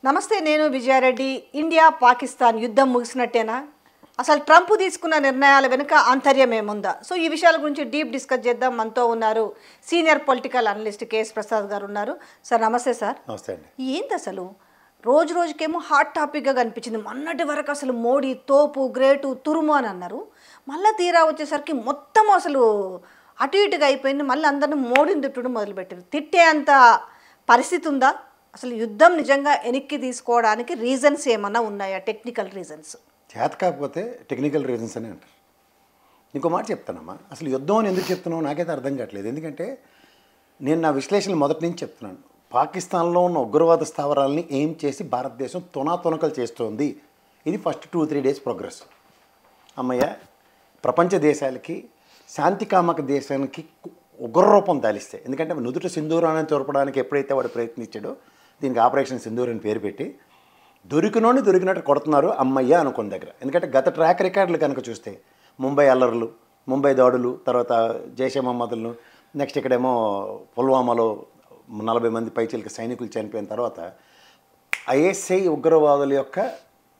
నమస్తే, నేను విజయారెడ్డి. ఇండియా పాకిస్తాన్ యుద్ధం ముగిసినట్టేనా? అసలు ట్రంప్ తీసుకున్న నిర్ణయాల వెనుక ఆంతర్యం ఏముందా? సో ఈ విషయాల గురించి డీప్ డిస్కస్ చేద్దాం. మనతో ఉన్నారు senior political analyst KS Prasad గారు ఉన్నారు. సార్ నమస్తే. సార్ నమస్తే అండి. ఏంటి అసలు రోజు రోజుకేమో హాట్ టాపిక్గా కనిపించింది. మొన్నటి వరకు అసలు మోడీ తోపు గ్రేటు తురుము అని అన్నారు. మళ్ళీ తీరా వచ్చేసరికి మొత్తం అసలు అటు ఇటుగా అయిపోయింది. మళ్ళీ అందరిని మోడీని తిట్టడం మొదలుపెట్టారు. తిట్టే అంత పరిస్థితి ఉందా? అసలు యుద్ధం నిజంగా వెనక్కి తీసుకోవడానికి రీజన్స్ ఏమన్నా ఉన్నాయా? టెక్నికల్ రీజన్స్ చేత కాకపోతే టెక్నికల్ రీజన్స్ అని అంటారు. ఇంకో మాట చెప్తానమ్మా, అసలు యుద్ధం అని ఎందుకు చెప్తున్నావు నాకైతే అర్థం కావట్లేదు. ఎందుకంటే నేను నా విశ్లేషణ మొదటి నుంచి చెప్తున్నాను. పాకిస్తాన్లో ఉన్న ఉగ్రవాద స్థావరాలని ఏం చేసి భారతదేశం తునాతునకలు చేస్తోంది. ఇది ఫస్ట్ 2-3 డేస్ ప్రోగ్రెస్. అమ్మయ్య, ప్రపంచ దేశాలకి శాంతికామక దేశానికి ఉగ్రరూపం దాలిస్తాయి. ఎందుకంటే నుదుట సింధూరాన్ని తోరపడానికి ఎప్పుడైతే వాడు ప్రయత్నించాడో దీనికి ఆపరేషన్ సింధూర్ అని పేరు పెట్టి దొరికినోని దొరికినట్టు కొడుతున్నారు అమ్మయ్య అనుకున్న దగ్గర. ఎందుకంటే గత ట్రాక్ రికార్డులు కనుక చూస్తే ముంబై అల్లర్లు, ముంబై దాడులు, తర్వాత జైషే మహమ్మద్లను, నెక్స్ట్ ఇక్కడేమో పుల్వామాలో 40 మంది పైచీలకి సైనికులు చనిపోయిన తర్వాత ఐఎస్ఐ ఉగ్రవాదుల యొక్క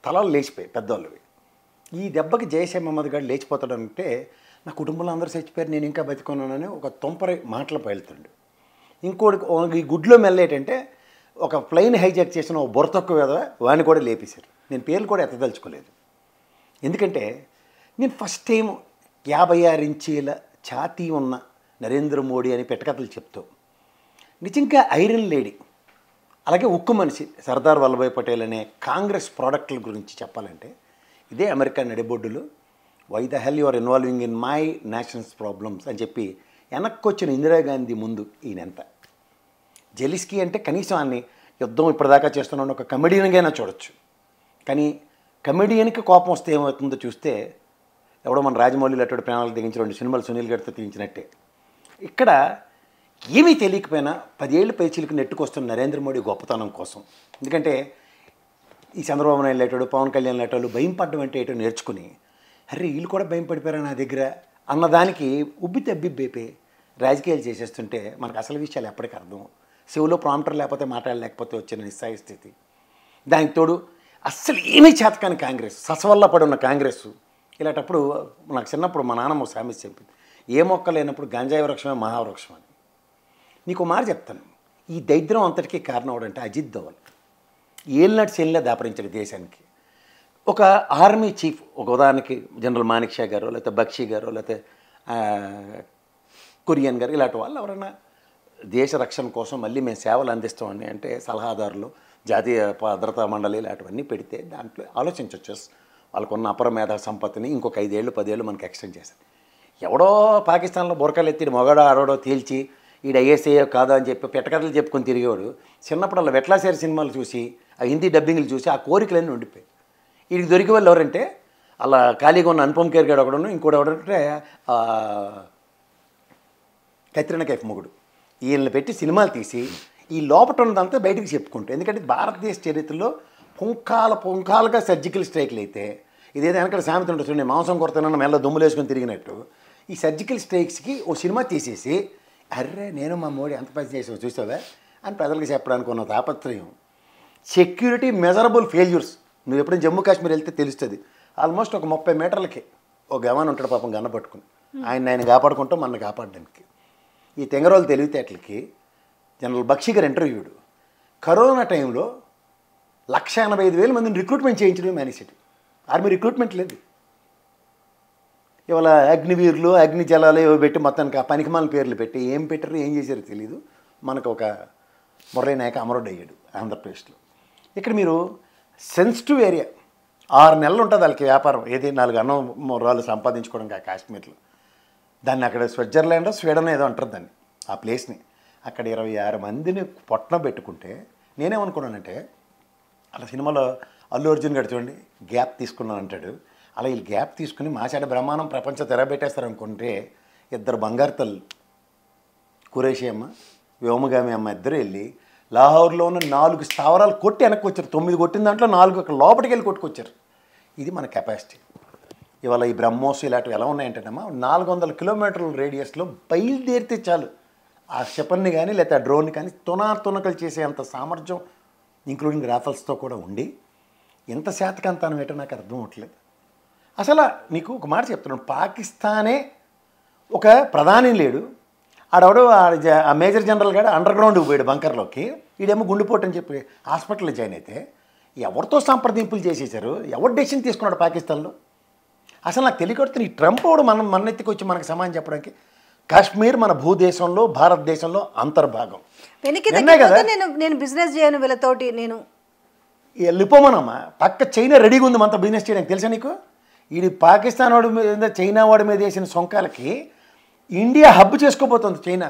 తలలు లేచిపోయాయి పెద్దవాళ్ళవి. ఈ దెబ్బకి జైషే మహమ్మద్ గారు లేచిపోతాడంటే నా కుటుంబంలో అందరూ చచ్చిపోయారు, నేను ఇంకా బతికున్నానని ఒక తొంపరి మాటలు పలుకుతాడు. ఇంకోటి ఈ గుడ్లో మెల్లేటంటే ఒక ప్లెయిన్ హైజాక్ చేసిన ఒక బొరతొక్క మీద వాడిని కూడా లేపేశారు. నేను పేర్లు కూడా ఎత్తదలుచుకోలేదు. ఎందుకంటే నేను ఫస్ట్ టైం 56 ఇంచీల ఛాతీ ఉన్న నరేంద్ర మోడీ అని పెట్టకథలు చెప్తూ నిజంగా ఐరన్ లేడీ, అలాగే ఉక్కు మనిషి సర్దార్ వల్లభాయ్ పటేల్ అనే కాంగ్రెస్ ప్రోడక్ట్ల గురించి చెప్పాలంటే ఇదే అమెరికా నడిబొడ్డులు why the hell you are involving in my nationals problems అని చెప్పి వెనక్కి వచ్చిన ఇందిరాగాంధీ ముందు ఈయనంత జెలిస్కీ అంటే కనీసం అన్ని యుద్ధం ఇప్పటిదాకా చేస్తున్నాను ఒక కమెడియన్గా చూడొచ్చు. కానీ కమెడియన్కి కోపం వస్తే ఏమవుతుందో చూస్తే ఎవడో మన రాజమౌళి అటువంటి ప్రాణాలకు దిగించి 2 సినిమాలు సునీల్ గారితో తీయించినట్టే. ఇక్కడ ఏమీ తెలియకపోయినా 10 ఏళ్ళు పైచీలకు నెట్టుకొస్తున్న నరేంద్ర మోడీ గొప్పతనం కోసం. ఎందుకంటే ఈ చంద్రబాబు నాయుడు లేటాడు, పవన్ కళ్యాణ్ లేటాడు భయం పడ్డం అంటే ఏటో నేర్చుకుని అరే వీళ్ళు కూడా భయం పడిపోయారా నా దగ్గర అన్నదానికి ఉబ్బి తబ్బిబ్బైపోయి రాజకీయాలు చేసేస్తుంటే మనకు అసలు విషయాలు ఎప్పటికీ అర్థం. చెవులో ప్రాంప్టర్ లేకపోతే మాట్లాడలేకపోతే వచ్చిన నిస్సాయ స్థితి. దానికి తోడు అస్సలు ఏమీ చేతకాని కాంగ్రెస్, ససవల్ల పడున్న కాంగ్రెస్. ఇలాంటప్పుడు నాకు చిన్నప్పుడు మా నాన్నమ్మ సామెత చెప్పింది, ఏ మొక్క లేనప్పుడు గంజాయి వృక్షమే మహావృక్షం అని. నీకు మాట చెప్తాను, ఈ దరిద్రం అంతటికీ కారణం అవడంటే అజిత్ దోవల్ ఏళ్ళనాటి శైలిలో దాపరించాడు దేశానికి. ఒక ఆర్మీ చీఫ్, ఒక ఉదాహరణకి జనరల్ మానిక్ షా గారు, లేకపోతే బక్షీ గారు, లేకపోతే కురియన్ గారు, ఇలాంటి వాళ్ళు ఎవరైనా దేశ రక్షణ కోసం మళ్ళీ మేము సేవలు అందిస్తామని అంటే సలహాదారులు, జాతీయ భద్రతా మండలి ఇలాంటివన్నీ పెడితే దాంట్లో ఆలోచించవచ్చు. వాళ్ళకున్న అపర మేధా సంపత్తిని ఇంకొక 5 ఏళ్ళు 10 ఏళ్ళు మనకి ఎక్స్టెండ్ చేశారు. ఎవడో పాకిస్తాన్లో బురకాలు ఎత్తి మొగడో ఆడోడో తేల్చి ఈడు ఐఎస్ఐయో కాదా అని చెప్పి పెట్టకథలు చెప్పుకొని తిరిగేవాడు చిన్నప్పుడు అలా వెట్లాసేరి సినిమాలు చూసి ఆ హిందీ డబ్బింగ్లు చూసి ఆ కోరికలన్నీ ఉండిపోయాయి. వీడికి దొరికి వాళ్ళు ఎవరంటే అలా ఖాళీగా ఉన్న అనుపమ్ ఖేర్ గారు ఒకడును, ఇంకోటి ఎవడంటే కత్రినా కైఫ్ మొగుడు. వీళ్ళని పెట్టి సినిమాలు తీసి ఈ లోపట ఉన్నదంతా బయటికి చెప్పుకుంటాం. ఎందుకంటే భారతదేశ చరిత్రలో పుంఖాలుగా సర్జికల్ స్ట్రైక్లు అయితే ఇదేదో వెనకాల సామెత ఉంటుంది చూడండి, మాంసం కొరతనన్న మెల్ల దుమ్ములు వేసుకొని తిరిగినట్టు ఈ సర్జికల్ స్ట్రైక్స్కి ఓ సినిమా తీసేసి అర్రే నేను మా మోడీ ఎంత పని చేసావు చూసావా అని ప్రజలకు చెప్పడానికి ఉన్న తాపత్రయం. Security measurable failures. నువ్వు ఎప్పుడైనా జమ్మూ కాశ్మీర్ వెళ్తే తెలుస్తుంది. ఆల్మోస్ట్ ఒక 30 మీటర్లకి ఒక గవాన్ ఉంటాడు పాపం గన్న పట్టుకుని, ఆయన కాపాడుకుంటాం మన కాపాడడానికి. ఈ తెంగరోలు తెలివితేటలకి జనరల్ బక్షి గారు ఇంటర్వ్యూడు కరోనా టైంలో 185,000 మందిని రిక్రూట్మెంట్ చేయించడం మేనేసాడు. ఆర్మీ రిక్రూట్మెంట్ లేదు. ఇవాళ అగ్నివీరులు అగ్ని జలాలు ఏవో పెట్టి మొత్తానికి ఆ పనికిమాల పేర్లు పెట్టి ఏం పెట్టారో ఏం చేశారో తెలీదు. మనకు ఒక మురళీ నాయక అమరుడు అయ్యాడు ఆంధ్రప్రదేశ్లో. ఇక్కడ మీరు సెన్సిటివ్ ఏరియా 6 నెలలు ఉంటుంది వాళ్ళకి వ్యాపారం, ఏది 4 అన్నం మొరాలు సంపాదించుకోవడం కాశ్మీర్లో. దాన్ని అక్కడ స్విట్జర్లాండ్ స్వీడన్ ఏదో అంటారు దాన్ని, ఆ ప్లేస్ని. అక్కడ 26 మందిని పొట్టన పెట్టుకుంటే నేనేమనుకున్నానంటే అలా సినిమాలో అల్లు అర్జున్ గారు చూడండి గ్యాప్ తీసుకున్నాను అంటాడు, అలా వీళ్ళు గ్యాప్ తీసుకుని మాసాడ బ్రహ్మాండం ప్రపంచం తెరబెట్టేస్తారు అనుకుంటే 2 బంగారు తల్లు కురేషి అమ్మ వ్యోమగామి అమ్మ ఇద్దరు వెళ్ళి లాహోర్లో ఉన్న 4 స్థావరాలు కొట్టి వెనక్కి వచ్చారు. 9 కొట్టిన దాంట్లో 4 అక్కడ లోపలికి వెళ్ళి కొట్టుకొచ్చారు. ఇది మన కెపాసిటీ. ఇవాళ ఈ బ్రహ్మోస్ ఇలాంటివి ఎలా ఉన్నాయంటేనమ్మా 400 కిలోమీటర్ల రేడియస్లో బయలుదేరితే చాలు ఆ క్షిపణిని కానీ లేకపోతే ఆ డ్రోన్ని కానీ తునకలు చేసే అంత సామర్థ్యం ఇంక్లూడింగ్ రాఫెల్స్తో కూడా ఉండి ఎంత శాతకంతానం ఏంటో నాకు అర్థం అవ్వట్లేదు. అసలు నీకు ఒక మాట చెప్తున్నాను, పాకిస్తానే ఒక ప్రధాని లేడు, ఆడెవడో ఆ మేజర్ జనరల్ గారు అండర్ గ్రౌండ్కి పోయాడు బంకర్లోకి, ఈడేమో గుండెపోటు అని చెప్పి హాస్పిటల్లో జాయిన్ అయితే ఎవరితో సంప్రదింపులు చేసేసారు, ఎవరు డెసిషన్ తీసుకున్నాడు పాకిస్తాన్లో? అసలు నాకు తెలియకొడుతున్న ఈ ట్రంప్ వాడు మన ఎత్తికి వచ్చి మనకు సమాధానం చెప్పడానికి కాశ్మీర్ మన భూదేశంలో భారతదేశంలో అంతర్భాగం. నేను బిజినెస్ చేయను వీళ్ళతోటి, నేను వెళ్ళిపోమనమ్మా. పక్క చైనా రెడీగా ఉంది మనతో బిజినెస్ చేయడానికి, తెలుసా నీకు? ఇది పాకిస్తాన్ వాడి మీద చైనా వాడి మీద వేసిన సొంకాలకి ఇండియా హబ్ చేసుకోబోతుంది. చైనా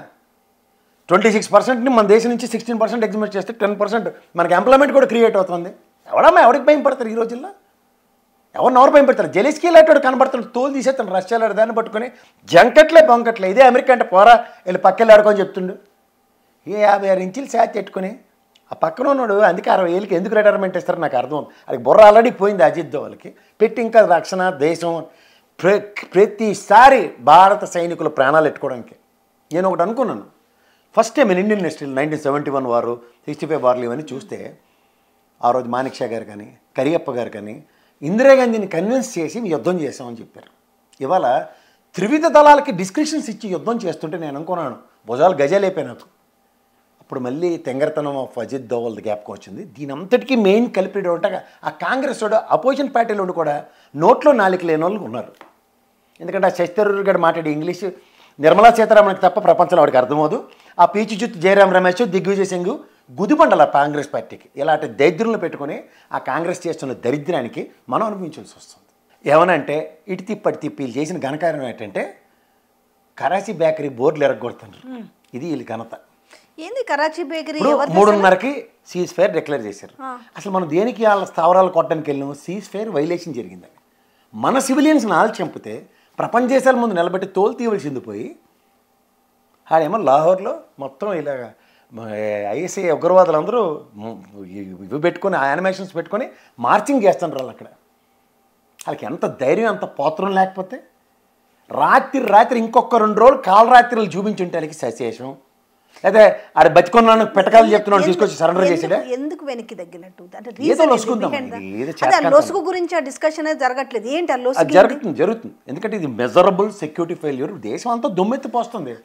26%ని మన దేశం నుంచి 16% ఎగ్జిమిట్ చేస్తే 10% మనకి ఎంప్లాయ్మెంట్ కూడా క్రియేట్ అవుతుంది. ఎవరికి భయం పడతారు ఈ రోజుల్లో? ఎవరు భయం పడతారు? జెలెస్కీ లాంటి కనబడుతున్నాడు, తోలు తీసేస్తాను రష్యాలో దాన్ని పట్టుకొని జంకట్లే బొంకట్లే. ఇదే అమెరికా అంటే పోరా వెళ్ళి పక్కకి ఆడుకొని చెప్తుండు. 56 ఇంచులు శాతి పెట్టుకుని ఆ పక్కన ఉన్నాడు. అందుకే 60 ఏళ్ళకి ఎందుకు రిటైర్మెంట్ ఇస్తారో నాకు అర్థం అవుతుంది. అది బుర్ర ఆల్రెడీ పోయింది అజిత్ దోవల్కి. పెట్టి ఇంకా రక్షణ దేశం ప్రతిసారి భారత సైనికుల ప్రాణాలు ఎట్టుకోవడానికి. నేను ఒకటి అనుకున్నాను, ఫస్ట్ టైం ఇండియన్ హిస్టరీ 1971 వారు 65 వార్లు ఇవన్నీ చూస్తే ఆ రోజు మాణిక్ షా గారు కానీ కరియప్ప గారు కానీ ఇందిరాగాంధీని కన్విన్స్ చేసి యుద్ధం చేసామని చెప్పారు. ఇవాళ త్రివిధ దళాలకి డిస్క్రిప్షన్స్ ఇచ్చి యుద్ధం చేస్తుంటే నేను అనుకున్నాను భుజాలు గజాలైపోయి నాకు. అప్పుడు మళ్ళీ తెంగరతనం ఆఫ్ అజిత్ దోవల్ది జ్ఞాపకం వచ్చింది. దీని అంతటికీ మెయిన్ కలిపిడు ఉంటాగా ఆ కాంగ్రెస్ వాడు అపోజిషన్ పార్టీలో కూడా నోట్లో నాలిక లేని వాళ్ళు ఉన్నారు. ఎందుకంటే ఆ శశిధరూర్ గారు మాట్లాడే ఇంగ్లీషు నిర్మలా సీతారామన్కి తప్ప ప్రపంచంలో వాడికి అర్థమవుదు. ఆ పీచి జుత్తు జయరాం రమేష్, దిగ్విజయ్ సింగ్ గుదిబండల కాంగ్రెస్ పార్టీకి. ఇలాంటి దరిద్రులను పెట్టుకుని ఆ కాంగ్రెస్ చేస్తున్న దరిద్రానికి మనం అనుభవించాల్సి వస్తుంది. ఏమనంటే ఇటు తిప్పటి తిప్పి చేసిన ఘనకార్యం ఏంటంటే కరాచీ బేకరీ బోర్డులు ఎరగొడుతున్నారు. ఇది వీళ్ళ ఘనత. ఏంది కరాచీ బేకరీ? 3:30కి సీజ్ ఫైర్ డిక్లేర్ చేశారు. అసలు మనం దేనికి వాళ్ళ స్థావరాలు కొట్టడానికి వెళ్ళినాము? సీజ్ ఫైర్ వైలేషన్ జరిగిందని. మన సివిలియన్స్ నాలు చంపితే ప్రపంచ దేశాల ముందు నిలబెట్టి తోలు తీయవలసింది పోయి ఆడేమో లాహోర్లో మొత్తం ఇలా ఐఎస్ఐ ఉగ్రవాదులు అందరూ ఇవి పెట్టుకొని యానిమేషన్స్ పెట్టుకొని మార్చింగ్ చేస్తున్నారు వాళ్ళు అక్కడ. వాళ్ళకి ఎంత ధైర్యం, అంత పోత్రం లేకపోతే రాత్రి ఇంకొక 2 రోజులు కాలరాత్రులు చూపించుంటే వాళ్ళకి సశేషం. అయితే ఆడ బతికొన్నాను పెట్టకాలు చెప్తున్నాను తీసుకొచ్చి సరెండర్ చేసాడే. ఎందుకు వెనక్కి తగ్గినట్టు? లొసుగు గురించి ఆ డిస్కషన్ జరగట్లేదు. ఏంటి ఆ లొసుగు? జరుగుతుంది. ఎందుకంటే ఇది మెజరబుల్ సెక్యూరిటీ ఫెయిల్యూర్. దేశం అంతా దుమ్మెత్తిపోస్తుంది.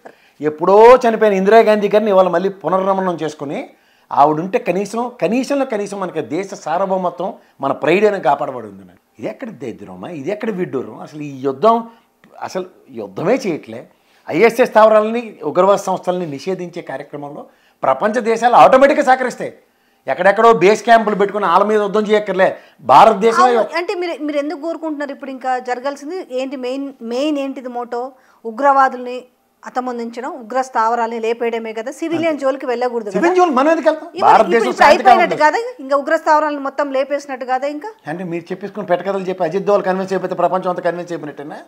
ఎప్పుడో చనిపోయిన ఇందిరాగాంధీ గారిని ఇవాళ మళ్ళీ పునర్నమనం చేసుకుని ఆవిడుంటే కనీసం మనకి దేశ సార్వభౌమత్వం మన ప్రైడ్ అయినా కాపాడబడి ఉంది. ఇది ఎక్కడ దరిద్రమా, ఇది ఎక్కడ విడ్డూరం? అసలు ఈ యుద్ధమే చేయట్లే. ఐఎస్ఐ స్థావరాలని ఉగ్రవాద సంస్థలని నిషేధించే కార్యక్రమంలో ప్రపంచ దేశాలు ఆటోమేటిక్గా సహకరిస్తాయి. ఎక్కడెక్కడో బేస్ క్యాంపులు పెట్టుకుని వాళ్ళ మీద యుద్ధం చేయక్కర్లే. భారతదేశం అంటే మీరు ఎందుకు కోరుకుంటున్నారు? ఇప్పుడు ఇంకా జరగాల్సింది ఏంటి? మెయిన్ ఏంటిది మోటో? ఉగ్రవాదుల్ని అంతమొందించడం, ఉగ్ర స్థావరాలని లేపేయడమే కదా. సివిలియన్ జోలికి వెళ్ళకూడదు. అయిపోయినట్టు కదా, ఇంకా ఉగ్ర స్థావరాలను మొత్తం లేపేసినట్టు కదా. ఇంకా అంటే మీరు చెప్పేసుకుని పెట్టకథలు చెప్పి అజిత్ దోవల్ కన్విన్స్ అయిపోతే ప్రపంచం అంతా కన్విన్స్ అయిపోయినట్టేనా?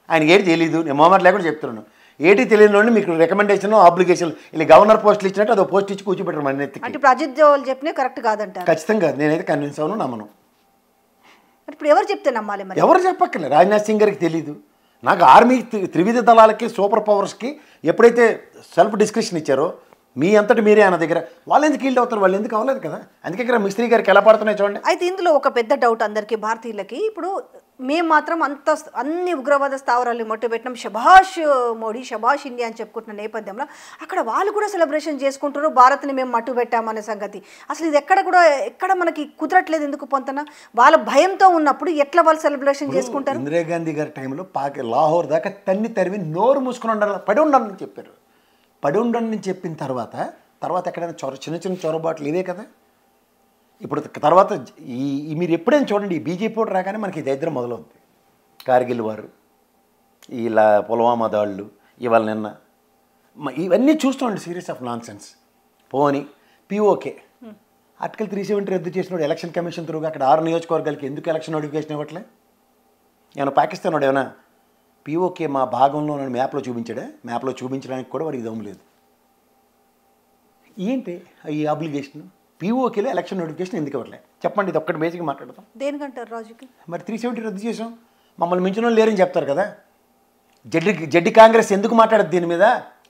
ఆయన ఏది తెలియదు, నేను మొహమాట లేకుండా చెప్తున్నాను. ఏటి తెలియని మీకు రికమెండేషన్ ఆబ్లిగేషన్ ఇలా గవర్నర్ పోస్టులు ఇచ్చినట్టు అదో పోస్ట్ ఇచ్చి కూర్చోబెట్టారు మన నెత్తికి. అంటే ఇప్పుడు అజిత్ దోవల్ చెప్పినా కరెక్ట్ కాదంటారు? ఖచ్చితంగా నేనైతే కన్విన్స్ అవును, నమ్మను. ఇప్పుడు ఎవరు చెప్తే నమ్మాలి? మరి ఎవరు చెప్పక్కర్లేదు. రాజ్నాథ్ సింగ్ గారికి తెలీదు. నాకు ఆర్మీ త్రివిధ దళాలకి సూపర్ పవర్స్కి ఎప్పుడైతే సెల్ఫ్ డిస్క్రిప్షన్ ఇచ్చారో మీ అంతటి మీరే అన్న దగ్గర వాళ్ళు ఎందుకు ఈల్డ్ అవుతారు? వాళ్ళు ఎందుకు అవ్వలేదు కదా. అందుకే ఇక్కడ మిస్త్రీ గారికి ఎలా పడుతున్నాయి చూడండి. అయితే ఇందులో ఒక పెద్ద డౌట్ అందరికీ భారతీయులకి, ఇప్పుడు మేము మాత్రం అన్ని ఉగ్రవాద స్థావరాలను మొట్టబెట్టినాం, శభాష్ మోడీ, శభాష్ ఇండియా అని చెప్పుకుంటున్న నేపథ్యంలో అక్కడ వాళ్ళు కూడా సెలబ్రేషన్ చేసుకుంటారు భారత్ని మేము మట్టు పెట్టామనే సంగతి. అసలు ఇది ఎక్కడ మనకి కుదరట్లేదు. ఎందుకు పొంతన? వాళ్ళ భయంతో ఉన్నప్పుడు ఎట్లా వాళ్ళు సెలబ్రేషన్ చేసుకుంటారు? ఇందిరాగాంధీ గారి టైంలో లాహోర్ దాకా తరివి నోరు మూసుకుని ఉండాలి, పడి ఉండాలని చెప్పారు. పడి ఉండండి చెప్పిన తర్వాత ఎక్కడైనా చిన్న చొరబాట్లు ఇవే కదా. ఇప్పుడు తర్వాత మీరు ఎప్పుడైనా చూడండి, ఈ బీజేపీ కూడా రాగానే మనకి దరిద్రం మొదలవుతుంది. కార్గిల్ వారు, ఇలా పుల్వామా దాళ్ళు, ఇవాళ నిన్న ఇవన్నీ చూస్తామండి. Serious of non sense. పోని పిఓకే ఆర్టికల్ 370 రద్దు చేసినప్పుడు ఎలక్షన్ కమిషన్ త్రూగా అక్కడ 6 నియోజకవర్గాలకి ఎందుకు ఎలక్షన్ నోటిఫికేషన్ ఇవ్వట్లే? ఏమైనా పాకిస్తాన్ వాడు ఏమైనా పిఓకే మా భాగంలో నన్ను మ్యాప్లో చూపించాడే? మ్యాప్లో చూపించడానికి కూడా వాడికి దమ్ము లేదు. ఏంటి ఈ అబ్లిగేషన్? పిఓకేలో ఎలక్షన్ నోటిఫికేషన్ ఎందుకు ఇవ్వట్లే చెప్పండి? ఇది ఒక్కటి బేసిక్గా మాట్లాడతాం. దేనికంటారు రాజుకి? మరి 370 రద్దు చేసాం, మమ్మల్ని మించిన వాళ్ళు లేరని చెప్తారు కదా. జడ్డి కాంగ్రెస్ ఎందుకు మాట్లాడదు దీని మీద?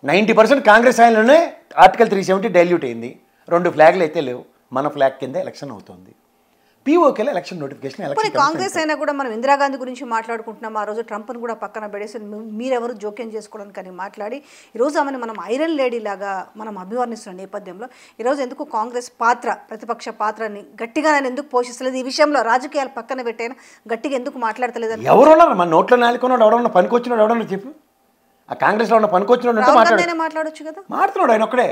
90% కాంగ్రెస్ ఆయనలోనే ఆర్టికల్ 370 డైల్యూట్ అయింది. 2 ఫ్లాగ్లు అయితే లేవు. మన ఫ్లాగ్ కింద ఎలక్షన్ అవుతుంది. పీఓకేలో ఎలక్షన్ నోటిఫికేషన్ కొన్ని కాంగ్రెస్ అయినా కూడా మనం ఇందిరాగాంధీ గురించి మాట్లాడుకుంటున్నాం. ఆ రోజు ట్రంప్ను కూడా పక్కన పెడేసి మీరెవరు జోక్యం చేసుకోవడానికి అని మాట్లాడి ఈరోజు ఆమెను మనం ఐరన్ లేడీ లాగా మనం అభివర్ణిస్తున్న నేపథ్యంలో ఈరోజు ఎందుకు కాంగ్రెస్ పాత్ర, ప్రతిపక్ష పాత్రని గట్టిగా నేను ఎందుకు పోషిస్తలేదు, ఈ విషయంలో రాజకీయాలు పక్కన పెట్టైనా గట్టిగా ఎందుకు మాట్లాడతలేదు? ఎవరున్నారు మన నోట్లో నాలుకున్నాడు, ఎవడన్నా పనికొచ్చినాడు, ఎవడన్నా చెప్పు. ఆ కాంగ్రెస్లో ఉన్న పనికొచ్చినాడు మాట్లాడొచ్చు కదా. మాట్లాడుతున్నాడు ఆయన ఒక్కడే,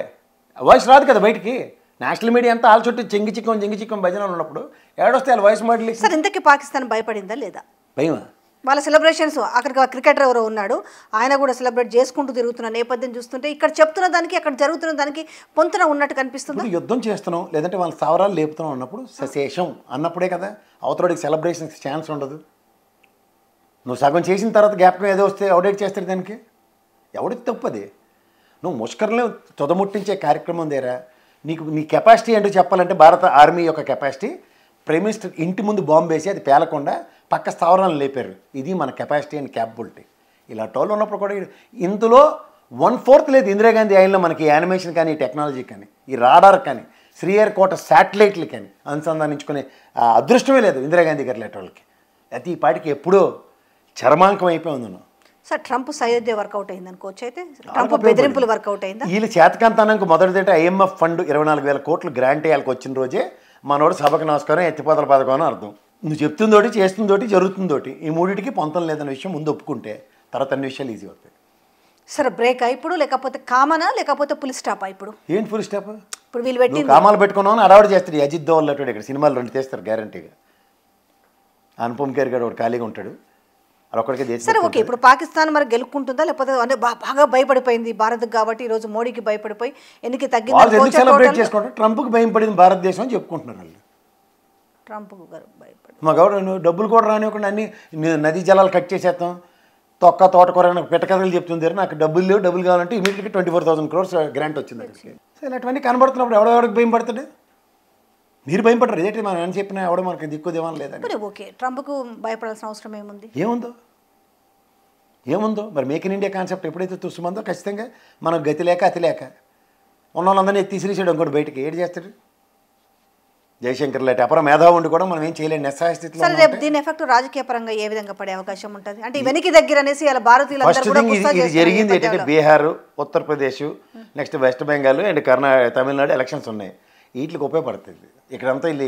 వాయిస్ రాదు కదా బయటికి. నేషనల్ మీడియా అంతా ఆల్ చుట్టూ చెంగి చిక్కం భజనలు ఉన్నప్పుడు ఏడొస్తే వాళ్ళ వాయిస్ మాటలు. సార్ ఇంతకీ పాకిస్తాన్ భయపడిందా లేదా? భయమా? వాళ్ళ సెలబ్రేషన్స్ అక్కడికి క్రికెటర్ ఎవరో ఉన్నాడు, ఆయన కూడా సెలబ్రేట్ చేసుకుంటూ తిరుగుతున్న నేపథ్యం చూస్తుంటే ఇక్కడ చెప్తున్న దానికి అక్కడ జరుగుతున్న దానికి పొంతన ఉన్నట్టు కనిపిస్తుంది. యుద్ధం చేస్తున్నాం లేదంటే వాళ్ళ స్థావరాలు లేపుతున్నాం అన్నప్పుడు సశేషం అన్నప్పుడే కదా అవతలడికి సెలబ్రేషన్కి ఛాన్స్ ఉండదు. నువ్వు సగం చేసిన తర్వాత జ్ఞాపకం ఏదో వస్తే అప్డేట్ చేస్తాడు దానికి. ఎవడికి తప్పది? నువ్వు ముష్కర్లో తొదముట్టించే కార్యక్రమం దేరా. నీ కెపాసిటీ ఏంటో చెప్పాలంటే భారత ఆర్మీ యొక్క కెపాసిటీ ప్రైమ్ మినిస్టర్ ఇంటి ముందు బాంబు వేసి అది పేలకుండా పక్క స్థావరాలను లేపారు. ఇది మన కెపాసిటీ అండ్ క్యాపబిలిటీ. ఇలా టోల్ ఉన్నప్పుడు కూడా ఇందులో 1/4 లేదు ఇందిరాగాంధీ ఆయనలో మనకి యానిమేషన్ కానీ టెక్నాలజీ కానీ ఈ రాడార్ కానీ శ్రీహరికోట శాటిలైట్లు కానీ అనుసంధానించుకునే అదృష్టమే లేదు ఇందిరాగాంధీ గారి లేటోళ్ళకి. అయితే ఈ పాటికి ఎప్పుడో చర్మాంకం అయిపోయి ఉంది. సార్ ట్రంప్ సయోధ్య వర్కౌట్ అయింది అనుకోవచ్చు. అయితే ట్రంప్ బెదిరింపులు వర్కౌట్ అయిందా? వీళ్ళు చేతకాంతానికి మొదటిదంటే IMF ఫండ్ 24,000 కోట్లు గ్రాంట్ వేయాలకు వచ్చిన రోజే మనోడు సభకు నమస్కారం ఎత్తిపోతల పథకం అని అర్థం. నువ్వు చెప్తుందోటి చేస్తుందోటి జరుగుతుందోటి, ఈ మూడింటికి పొంతం లేదన్న విషయం ముందు ఒప్పుకుంటే తర్వాత అన్ని విషయాలు ఈజీ అవుతాయి. సరే బ్రేక్ ఇప్పుడు లేకపోతే కామనా లేకపోతే ఫుల్ స్టాపా? ఇప్పుడు ఏంటి ఫుల్ స్టాప్? ఇప్పుడు వీళ్ళు పెట్టి కామాలు పెట్టుకున్నావు అడావిడ చేస్తాడు. అజిత్ దోవల్ అటు ఇక్కడ సినిమాలు 2 తీస్తారు గ్యారంటీగా. అనుపమ్ ఖేర్ గారు ఒకటి ఖాళీగా ఉంటాడు. సరే ఓకే, ఇప్పుడు పాకిస్తాన్ మరి గెలుపుకుంటుందా లేకపోతే అంటే బాగా భయపడిపోయింది భారత్ కాబట్టి ఈ రోజు మోడీకి భయపడిపోయి ఎన్నిక తగ్గింది. సెలబ్రేట్ చేసుకుంటారు. ట్రంప్కి భయపడింది భారతదేశం అని చెప్పుకుంటున్నారు వాళ్ళు. ట్రంప్ భయపడి మా గవర్నమెంట్ డబ్బులు కూడా రానివ్వకుండా అన్ని నదీ జలాలు కట్ చేసేస్తాం, తోటకూర పెట్టకథలు చెప్తుంది. నాకు డబ్బులు లేవు, డబ్బులు కావాలంటే ఇమీడియట్గా 24,000 crores గ్రాంట్ వచ్చింది. సో ఇలాంటివన్నీ కనబడుతున్నప్పుడు ఎవడెవడికి భయం పడుతుంది? మీరు భయపడరు. ఇదేంటి మనం అని చెప్పినా ఎవడో మనకి దిక్కు దేవాలని లేదండి. ఓకే, ట్రంప్కు భయపడాల్సిన అవసరం ఏముంది? ఏముందో మరి మేక్ ఇన్ ఇండియా కాన్సెప్ట్ ఎప్పుడైతే తుస్సుమందో ఖచ్చితంగా మనం గతి లేక అతి లేక ఉన్న వాళ్ళందరినీ తీసిరేసాడు ఇంకోటి బయటకి. ఏడు చేస్తాడు జయశంకర్ లాంటి అపర మేధావి ఉండి కూడా మనం ఏం చేయలేని నిస్సహాయ స్థితిలో. సరే రేపు దీని ఎఫెక్ట్ రాజకీయ పరంగా ఏ విధంగా పడే అవకాశం ఉంటుంది? అంటే వెనక్కి దగ్గర అనేసి ఇలా భారతీయులందరూ కూడా ఇది జరిగింది ఏంటంటే Bihar, Uttar Pradesh, next west Bengal and Tamil Nadu elections ఉన్నాయి. వీటికి ఉపయోగపడుతుంది. ఇక్కడంతా వీళ్ళు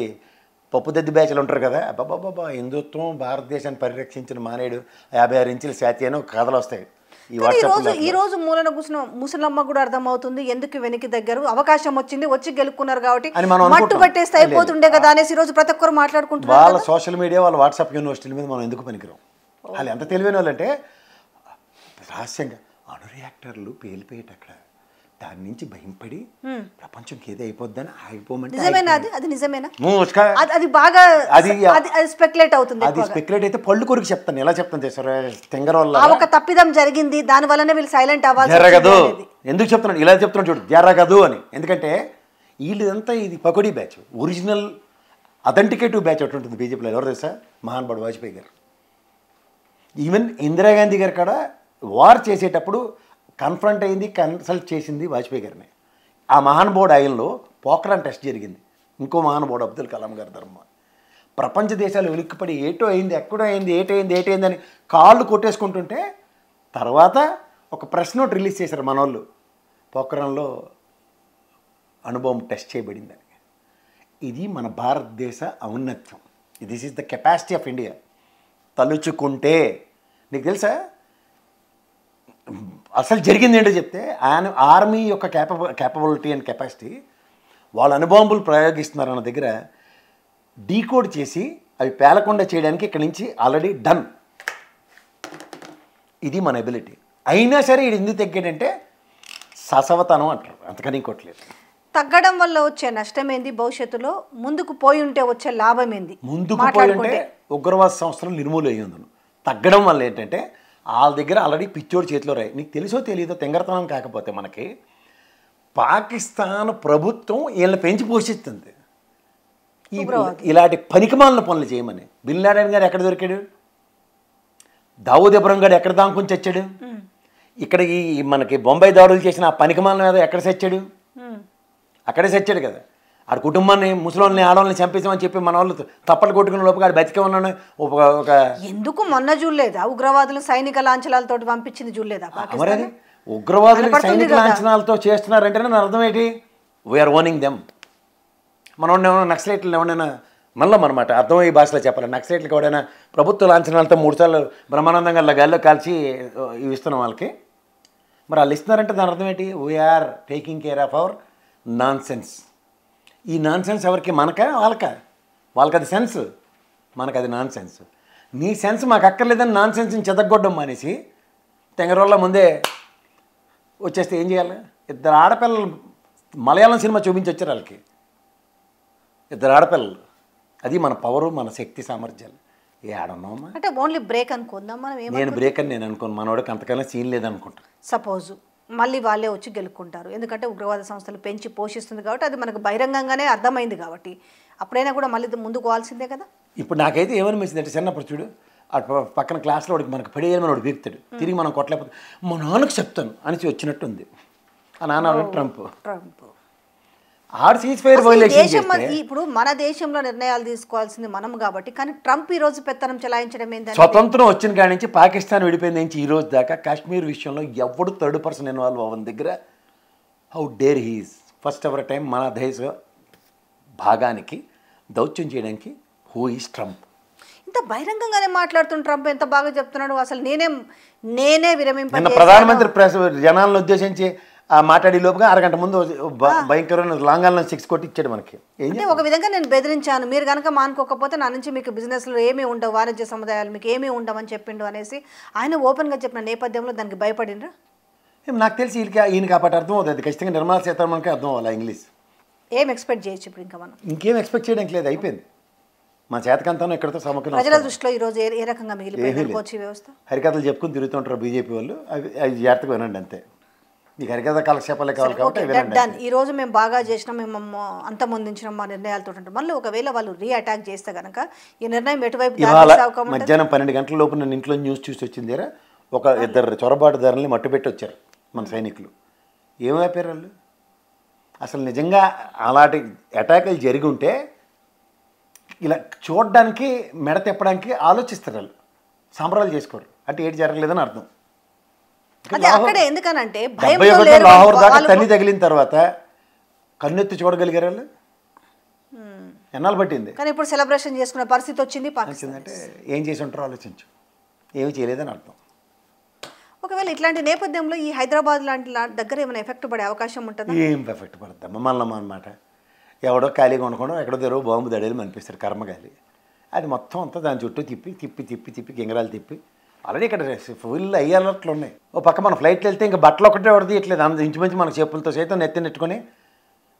పప్పుదద్ది బ్యాచ్లు ఉంటారు కదా, అబ్బాబాబా హిందుత్వం భారతదేశాన్ని పరిరక్షించిన మానేడు 56 ఇంచుల శాతి అని కథలు వస్తాయి. ఈ రోజు మూలన కూర్చున్న ముసలమ్మ కూడా అర్థమవుతుంది ఎందుకు వెనక్కి దగ్గర అవకాశం వచ్చింది, వచ్చి గెలుపుకున్నారు కాబట్టి మట్టు పట్టేస్తే అయిపోతుండే కదా అనేసి ఈ రోజు ప్రతి ఒక్కరు మాట్లాడుకుంటున్నారు. వాళ్ళ సోషల్ మీడియా, వాళ్ళ వాట్సాప్ యూనివర్సిటీల మీద మనం ఎందుకు పనికిరాం? వాళ్ళు ఎంత తెలివైన వాళ్ళంటే రహస్యంగా అణురియాక్టర్లు పేలిపోయేట అక్కడ దాని నుంచి భయపడి ప్రపంచంకి ఏదో అయిపోద్దని ఆగిపోమంటే అది బాగా స్పెక్యులేట్ అవుతుంది. అది స్పెక్యులేట్ అయితే పళ్ళు కొరికి చెప్తాను. ఎలా చెప్తాను సార్, తెంగర వల్ల ఒక తప్పిదం జరిగింది, దాని వల్లనే వీళ్ళు సైలెంట్ అవ్వాలి. జరగదు. ఎందుకు చెప్తున్నాను ఇలా చెప్తున్నాను చూడు, జరగదు అని. ఎందుకంటే వీళ్ళంతా ఇది పకోడీ బ్యాచ్, ఒరిజినల్ అథెంటికేటివ్ బ్యాచ్ ఒకటి ఉంటుంది బీజేపీలో. ఎవరు తెలుసా? మహానుభావుడు వాజ్పేయి గారు. ఈవెన్ ఇందిరాగాంధీ గారు కూడా వార్ చేసేటప్పుడు కన్ఫ్రంట్ అయింది, కన్సల్ట్ చేసింది వాజ్పేయి గారిని. ఆ మహానుభావుడు ఆయనలో పోఖ్రాన్ టెస్ట్ జరిగింది. ఇంకో మహానుభావుడు అబ్దుల్ కలాం గారి ధర్మ. ప్రపంచ దేశాలు వెలిక్కిపడి ఏటో అయింది, ఎక్కడో అయింది, ఏటైంది అని కాళ్ళు కొట్టేసుకుంటుంటే తర్వాత ఒక ప్రెస్ నోట్ రిలీజ్ చేశారు మన వాళ్ళు, పోఖ్రాన్లో అణుబాంబు టెస్ట్ చేయబడిందని. ఇది మన భారతదేశ ఔన్నత్యం. This is the capacity of India. తలుచుకుంటే నీకు తెలుసా అసలు జరిగింది ఏంటో చెప్తే, ఆయన ఆర్మీ యొక్క క్యాపబిలిటీ అండ్ కెపాసిటీ, వాళ్ళ అణుబాంబులు ప్రయోగిస్తున్నారు అన్న దగ్గర డీకోడ్ చేసి అవి పేలకుండా చేయడానికి ఇక్కడి నుంచి ఆల్రెడీ డన్. ఇది మన ఎబిలిటీ. అయినా సరే ఇది ఎందుకు తగ్గాడంటే ససవతనం అంటారు, అంతకని ఇంకోట్లేదు. తగ్గడం వల్ల వచ్చే నష్టం ఏంది, భవిష్యత్తులో ముందుకు పోయి ఉంటే వచ్చే లాభం ఏంది? ముందుకు పోయి ఉంటే ఉగ్రవాద సంస్థలు నిర్మూలన అయ్యింది. తగ్గడం వల్ల ఏంటంటే వాళ్ళ దగ్గర ఆల్రెడీ పిచ్చోడి చేతిలో రాయి. నీకు తెలుసో తెలియదో తెంగరతనం కాకపోతే మనకి పాకిస్తాన్ ప్రభుత్వం వీళ్ళని పెంచి పోషిస్తుంది ఇలాంటి పనికిమాలిన పనులు చేయమని. బిన్ లాడెన్ గారు ఎక్కడ దొరికాడు? దావూద్ ఇబ్రహీం గారు ఎక్కడ దాంకుని చచ్చాడు? ఇక్కడ ఈ మనకి బొంబాయి దాడులు చేసిన ఆ పనికిమాలిన మీద ఎక్కడ చచ్చాడు? అక్కడే చచ్చాడు కదా. ఆడ కుటుంబాన్ని ముసలోళ్ళని ఆడవాళ్ళని చంపేసామని చెప్పి మన వాళ్ళు తప్పలు కొట్టుకున్న లోపు ఆడు బతికే ఉన్నాను ఒక ఎందుకు మొన్న చూడలేదా ఉగ్రవాదులు సైనిక లాంఛనాలతో పంపించింది చూడలేదా మరి అది ఉగ్రవాదులు సైనిక లాంఛనాలతో చేస్తున్నారంటే నా అర్థం ఏంటి? We are owning them. మనం ఏమైనా నక్సలైట్లు ఎవరైనా మళ్ళీ అనమాట అర్థమయ్యే భాషలో చెప్పాలి. నక్సలైట్లకు ఎవడైనా ప్రభుత్వ లాంఛనాలతో 3 సార్లు బ్రహ్మానందంగా గాల్లో కాల్చి ఇవి ఇస్తున్నాం వాళ్ళకి. మరి వాళ్ళు ఇస్తున్నారంటే దాని అర్థం ఏంటి? We are taking care of our nonsense. ఈ నాన్ సెన్స్ ఎవరికి? మనకా వాళ్ళకా? వాళ్ళకి అది సెన్స్, మనకు అది నాన్ సెన్స్. నీ సెన్స్ మాకు అక్కర్లేదని నాన్ సెన్స్ని చెదగొట్టడం మానేసి తెంగరోళ్ళ ముందే వచ్చేస్తే ఏం చేయాలి? 2 ఆడపిల్లలు మలయాళం సినిమా చూపించి వచ్చారు వాళ్ళకి. 2 ఆడపిల్లలు. అది మన పవరు, మన శక్తి సామర్థ్యాలు. ఏ ఆడన్నామా అంటే ఓన్లీ బ్రేక్ అనుకుందాం మనం. నేను బ్రేక్ అని నేను అనుకోను. మనోడికి అంతకన్నా సీన్ లేదనుకుంటా. సపోజ్ మళ్ళీ వాళ్ళే వచ్చి గెలుక్కుంటారు, ఎందుకంటే ఉగ్రవాద సంస్థలు పెంచి పోషిస్తుంది కాబట్టి అది మనకు బహిరంగంగానే అర్థమైంది కాబట్టి అప్పుడైనా కూడా మళ్ళీ ముందుకు పోవాల్సిందే కదా. ఇప్పుడు నాకైతే ఏమనిపించింది అంటే చిన్నప్పుడు చూడు అటు పక్కన క్లాస్లో వాడికి మనకు పడేయాలని వాడు పీకుతాడు, తిరిగి మనం కొట్టలేకపోతే మా నాన్నకు చెప్తాను అని వచ్చినట్టుంది. ఆ నాన్న ట్రంప్ ఆడు సీజ్ ఫైర్ వైలేషన్. ఇప్పుడు మన దేశంలో నిర్ణయాలు తీసుకోవాల్సింది మనం కాబట్టి, కానీ ట్రంప్ ఈ రోజు పెత్తనం చెలాయించడం ఏంటంటే స్వతంత్రం వచ్చిన కాడి నుంచి పాకిస్తాన్ విడిపోయింది నుంచి ఈ రోజు దాకా కాశ్మీర్ విషయంలో ఎవడు 3rd పర్సన్ ఇన్వాల్వ్ అవ్వని దగ్గర how dare he's first ever time మన దేశ భాగానికి దౌత్యం చేయడానికి హూ ఈస్ ట్రంప్. ఇంత బహిరంగంగానే మాట్లాడుతున్న ట్రంప్ ఎంత బాగా చెప్తున్నాడు. అసలు నేనే విరమింప ప్రధానమంత్రి జనాలను ఉద్దేశించి మాట్లాడే లోపుగా అరగంట ముందు భయంకరమైన లాంగాలను 6 కొట్టి ఇచ్చాడు మనకి. అంటే ఒక విధంగా నేను బెదిరించాను, మీరు కనుక మానుకోకపోతే నా నుంచి మీకు బిజినెస్లో ఏమీ ఉండవు, వాణిజ్య సముదాయాలు మీకు ఏమీ ఉండవని చెప్పిండు అనేసి ఆయన ఓపెన్గా చెప్పిన నేపథ్యంలో దానికి భయపడిండ్రా? నాకు తెలిసి ఈయనకి ఆ పాట అర్థం అవుతుంది. ఖచ్చితంగా నిర్మలా సీతారామన్కి అర్థం అవ్వాలి ఇంగ్లీష్. ఏం ఎక్స్పెక్ట్ చేయొచ్చు ఇప్పుడు ఇంకా మనం? ఇంకేం ఎక్స్పెక్ట్ చేయడానికి లేదు, అయిపోయింది. మా చేతకంతా ఇక్కడతో సమకం. ప్రజల దృష్టిలో ఈరోజు ఏ రకంగా మిగిలిపోయింది కోచి వ్యవస్థ? హరికథలు చెప్పుకుని తిరుగుతుంటారు బీజేపీ వాళ్ళు, అవి జాగ్రత్తగా వినండి అంతే. మీకు హరికథ కాలక్షేపాలే కావాలి కాబట్టి ఈ రోజు మేము బాగా చేసినాం, మేము అంతమొందించినాం మా నిర్ణయాలతో. మళ్ళీ ఒకవేళ వాళ్ళు రీఅటాక్ చేస్తే కనుక ఈ నిర్ణయం ఎటువైపు మధ్యాహ్నం 12 గంటల లోపు నన్ను ఇంట్లో న్యూస్ చూసి వచ్చింది. ఒక 2 చొరబాటుదారుల్ని మట్టుపెట్టి వచ్చారు మన సైనికులు. ఏమైపోయారు వాళ్ళు? అసలు నిజంగా అలాంటి అటాకులు జరిగి ఉంటే ఇలా చూడడానికి మెడ తిప్పడానికి ఆలోచిస్తారు వాళ్ళు, సంబరాలు చేసుకోరు. అంటే ఏటి జరగలేదని అర్థం. ఎందుకనంటే లాహోర్ దాకా తన్ని తగిలిన తర్వాత కన్నెత్తి చూడగలిగారు వాళ్ళు. ఎన్నాళ్ళు పట్టింది, కానీ ఇప్పుడు సెలబ్రేషన్ చేసుకునే పరిస్థితి వచ్చింది. అంటే ఏం చేసి ఉంటారో ఆలోచించు, ఏమి చేయలేదని అర్థం. ఒకవేళ ఇట్లాంటి నేపథ్యంలో ఈ హైదరాబాద్ లాంటి దగ్గర ఏమైనా ఎఫెక్ట్ పడే అవకాశం ఉంటుందా? ఏం ఎఫెక్ట్ పడుతుందమ్మా మళ్ళీ అనమాట. ఎవడో ఖాళీగా ఉండకుండా ఎక్కడో తెరవ బాంబు దడేలు అనిపిస్తారు కర్మగాలి. అది మొత్తం అంతా దాని చుట్టూ తిప్పి తిప్పి తిప్పి తిప్పి గింగరాలు తిప్పి ఆల్రెడీ ఇక్కడ ఫుల్ అయ్యాలట్లు ఉన్నాయి. ఓ పక్క మన ఫ్లైట్లో వెళ్తే ఇంకా బట్టలు ఒకటే ఎవరు తీయట్లేదు, అంత ఇంచుమించు మన చెప్పులతో సైతం నెత్తి నెట్టుకొని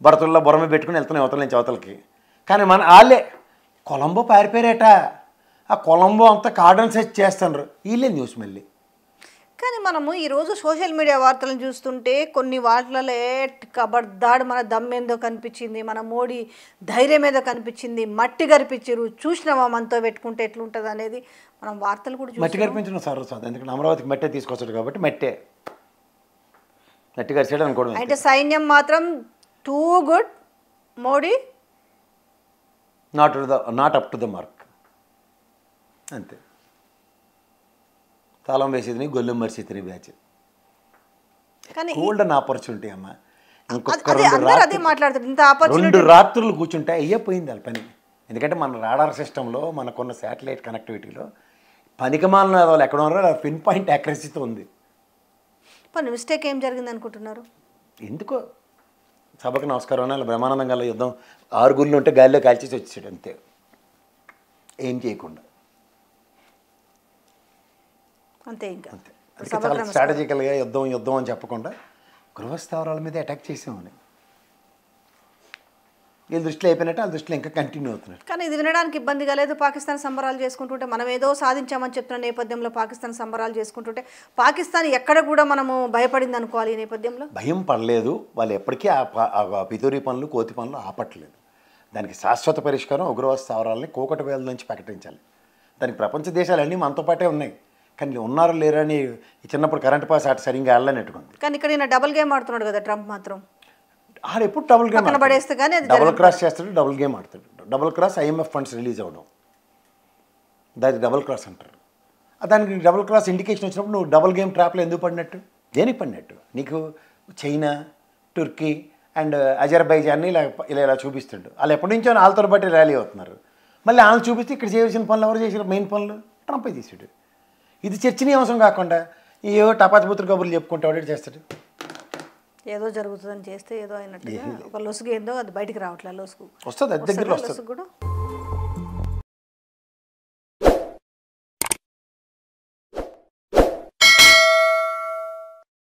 బరతుల్లో బొరమ పెట్టుకుని వెళ్తున్నాయి అవతల నుంచి అవతలకి. కానీ మన వాళ్ళే కొలంబో పారిపోయారట, ఆ కొలంబో అంతా కార్డన్ సెర్చ్ చేస్తున్నారు వీళ్ళే న్యూస్ మళ్ళీ. కానీ మనము ఈరోజు సోషల్ మీడియా వార్తలను చూస్తుంటే కొన్ని వార్తలలో కబడ్దాడు మన దమ్మేందో కనిపించింది, మన మోడీ ధైర్యం ఏదో కనిపించింది, మట్టి గరిపించారు, చూసినామా మనతో పెట్టుకుంటే ఎట్లుంటుంది అనేది మనం వార్తలు కూడా మట్టి గరిపించడం సర్వసాధం. ఎందుకంటే అమరావతికి మట్టే తీసుకొచ్చాడు కాబట్టి మట్టి గరిచాడు అనుకోవడం. అంటే సైన్యం మాత్రం too good, Modi not up to the mark అంతే. తాళం వేసేది గొల్లెం మరిసేది బ్యాచ్. కానీ గోల్డెన్ ఆపర్చునిటీ అమ్మ. ఇంకొక 2 రాత్రులు కూర్చుంటే అయ్యపోయింది వాళ్ళ పని. ఎందుకంటే మన రాడార్ సిస్టంలో మనకున్న శాటిలైట్ కనెక్టివిటీలో పనికిమాలిన వాళ్ళు ఎక్కడ ఉన్నారో పిన్ పాయింట్ యాక్యురసీతో ఉంది. పని మిస్టేక్ ఏం జరిగింది అనుకుంటున్నారు? ఎందుకో సభకు నమస్కారం అలా బ్రహ్మానందం గల యుద్ధం 6 గుళ్ళు ఉంటే గాలిలో కాల్చేసి వచ్చాడు అంతే, ఏం చేయకుండా అంతే. ఇంకా అంతే. అందుకే చాలా స్ట్రాటజికల్గా యుద్ధం అని చెప్పకుండా గృహస్థావరాల మీద అటాక్ చేసామని వీళ్ళ దృష్టిలో అయిపోయినట్టు వాళ్ళ దృష్టిలో ఇంకా కంటిన్యూ అవుతున్నారు. కానీ ఇది వినడానికి ఇబ్బందిగా లేదు. పాకిస్తాన్ సంబరాలు చేసుకుంటుంటే మనం ఏదో సాధించామని చెప్తున్న నేపథ్యంలో పాకిస్తాన్ సంబరాలు చేసుకుంటుంటే పాకిస్తాన్ ఎక్కడ కూడా మనము భయపడింది అనుకోవాలి. ఈ నేపథ్యంలో భయం పడలేదు. వాళ్ళు ఎప్పటికీ ఆ పితూరి పనులు కోతి పనులు ఆపట్లేదు. దానికి శాశ్వత పరిష్కారం ఉగ్రవాద స్థావరాలని కోకటి వేల నుంచి ప్రకటించాలి. దానికి ప్రపంచ దేశాలన్నీ మనతో పాటే ఉన్నాయి, కానీ ఉన్నారో లేరా అని చిన్నప్పుడు కరెంట్ పాస్ అటు సరిగ్గా వెళ్ళనట్టుకుంది. కానీ ఇక్కడ ఈయన డబుల్ గేమ్ ఆడుతున్నాడు కదా ట్రంప్ మాత్రం. ఆడు ఎప్పుడు డబుల్ గేమ్ పక్కన పడేస్తే కానీ అది డబుల్ క్రాస్ చేస్తాడు, డబుల్ గేమ్ ఆడతాడు. Double cross IMF funds release అవ్వడం, దానికి డబుల్ క్రాస్ అంటారు. దానికి డబుల్ క్రాస్ ఇండికేషన్ వచ్చినప్పుడు నువ్వు డబుల్ గేమ్ ట్రాప్లో ఎందుకు పడినట్టు, దేనికి పడినట్టు? నీకు చైనా, టుర్కీ అండ్ అజర్బైజాన్ని ఇలా చూపిస్తుండు. వాళ్ళు ఎప్పటి నుంచో వాళ్ళతో బట్టి ర్యాలీ అవుతున్నారు. మళ్ళీ వాళ్ళు చూపిస్తే ఇక్కడ చేయవలసిన పనులు ఎవరు చేసారు? మెయిన్ పనులు ట్రంపే చేసాడు. ఇది చర్చనీయాంశం కాకుండా ఏవో టపాచుపుత్ర కబుర్లు చెప్పుకుంటే వాడు చేస్తాడు. ఏదో జరుగుతుందని చేస్తే ఏదో అయినట్టుగా ఒక లొసుగు ఏందో అది బయటికి రావట్లేదు. లొసుగు వస్తుంది, అది దగ్గర వస్తుంది. కూడా